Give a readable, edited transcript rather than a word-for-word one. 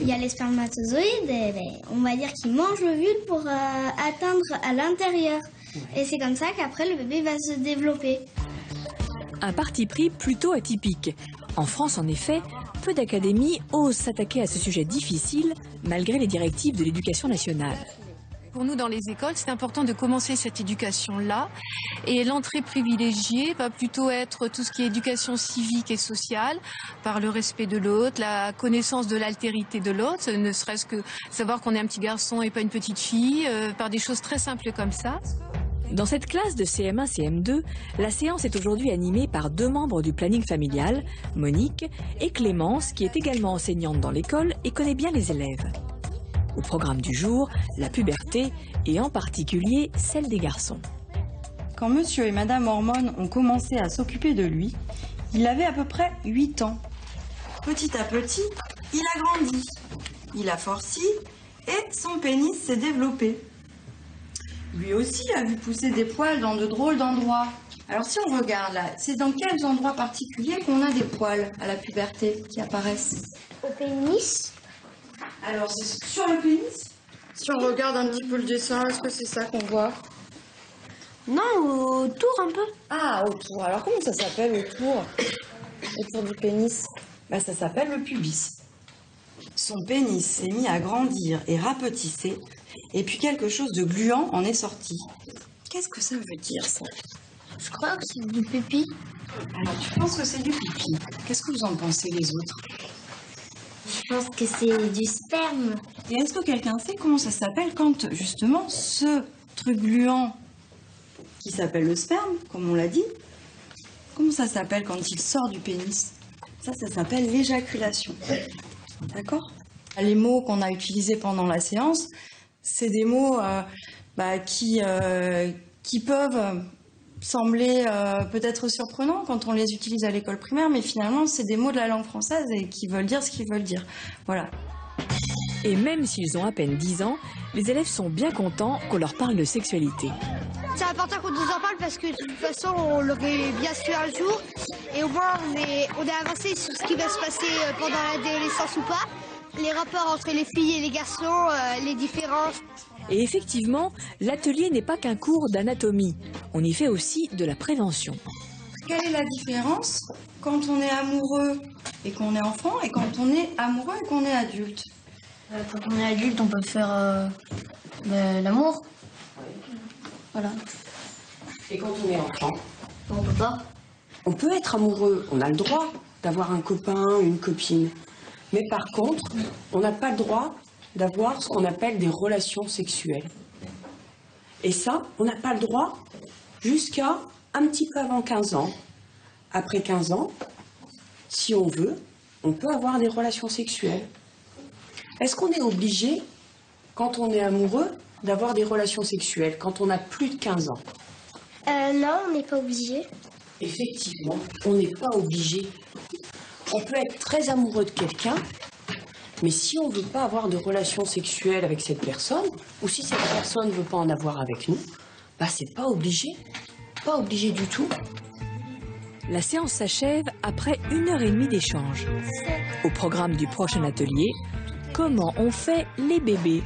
Il y a les spermatozoïdes, et on va dire qu'ils mangent l'ovule pour atteindre à l'intérieur. Et c'est comme ça qu'après le bébé va se développer. Un parti pris plutôt atypique. En France, en effet, peu d'académies osent s'attaquer à ce sujet difficile, malgré les directives de l'éducation nationale. Pour nous, dans les écoles, c'est important de commencer cette éducation-là. Et l'entrée privilégiée va plutôt être tout ce qui est éducation civique et sociale, par le respect de l'autre, la connaissance de l'altérité de l'autre, ne serait-ce que savoir qu'on est un petit garçon et pas une petite fille, par des choses très simples comme ça. Dans cette classe de CM1, CM2, la séance est aujourd'hui animée par 2 membres du planning familial, Monique et Clémence, qui est également enseignante dans l'école et connaît bien les élèves. Au programme du jour, la puberté et en particulier celle des garçons. Quand monsieur et madame Hormone ont commencé à s'occuper de lui, il avait à peu près 8 ans. Petit à petit, il a grandi, il a forci et son pénis s'est développé. Lui aussi a vu pousser des poils dans de drôles d'endroits. Alors si on regarde là, c'est dans quels endroits particuliers qu'on a des poils à la puberté qui apparaissent? Au pénis? Alors c'est sur le pénis? Si on regarde un petit peu le dessin, est-ce que c'est ça qu'on voit? Non, autour un peu. Ah, autour. Alors comment ça s'appelle autour? Autour du pénis? Bah, ça s'appelle le pubis. Son pénis s'est mis à grandir et rapetisser, et puis quelque chose de gluant en est sorti. Qu'est-ce que ça veut dire, ça? Je crois que c'est du pipi. Alors, tu penses que c'est du pipi? Qu'est-ce que vous en pensez, les autres? Je pense que c'est du sperme. Et est-ce que quelqu'un sait comment ça s'appelle quand, justement, ce truc gluant qui s'appelle le sperme, comme on l'a dit, comment ça s'appelle quand il sort du pénis? Ça s'appelle l'éjaculation. D'accord? Les mots qu'on a utilisés pendant la séance, c'est des mots qui peuvent sembler peut-être surprenants quand on les utilise à l'école primaire, mais finalement, c'est des mots de la langue française et qui veulent dire ce qu'ils veulent dire. Voilà. Et même s'ils ont à peine 10 ans, les élèves sont bien contents qu'on leur parle de sexualité. C'est important qu'on nous en parle parce que de toute façon, on l'aurait bien su un jour. Et au moins, on est avancé sur ce qui va se passer pendant l'adolescence ou pas. Les rapports entre les filles et les garçons, les différences. Et effectivement, l'atelier n'est pas qu'un cours d'anatomie. On y fait aussi de la prévention. Quelle est la différence quand on est amoureux et qu'on est enfant et quand on est amoureux et qu'on est adulte? Quand on est adulte, on peut faire l'amour. Voilà. Et quand on est enfant? On peut pas. On peut être amoureux, on a le droit d'avoir un copain, une copine. Mais par contre, on n'a pas le droit d'avoir ce qu'on appelle des relations sexuelles. Et ça, on n'a pas le droit jusqu'à un petit peu avant 15 ans. Après 15 ans, si on veut, on peut avoir des relations sexuelles. Est-ce qu'on est obligé, quand on est amoureux, d'avoir des relations sexuelles, quand on a plus de 15 ans? Non, on n'est pas obligé. Effectivement, on n'est pas obligé. On peut être très amoureux de quelqu'un, mais si on ne veut pas avoir de relations sexuelles avec cette personne, ou si cette personne ne veut pas en avoir avec nous, bah c'est pas obligé. Pas obligé du tout. La séance s'achève après 1h30 d'échange. Au programme du prochain atelier, comment on fait les bébés?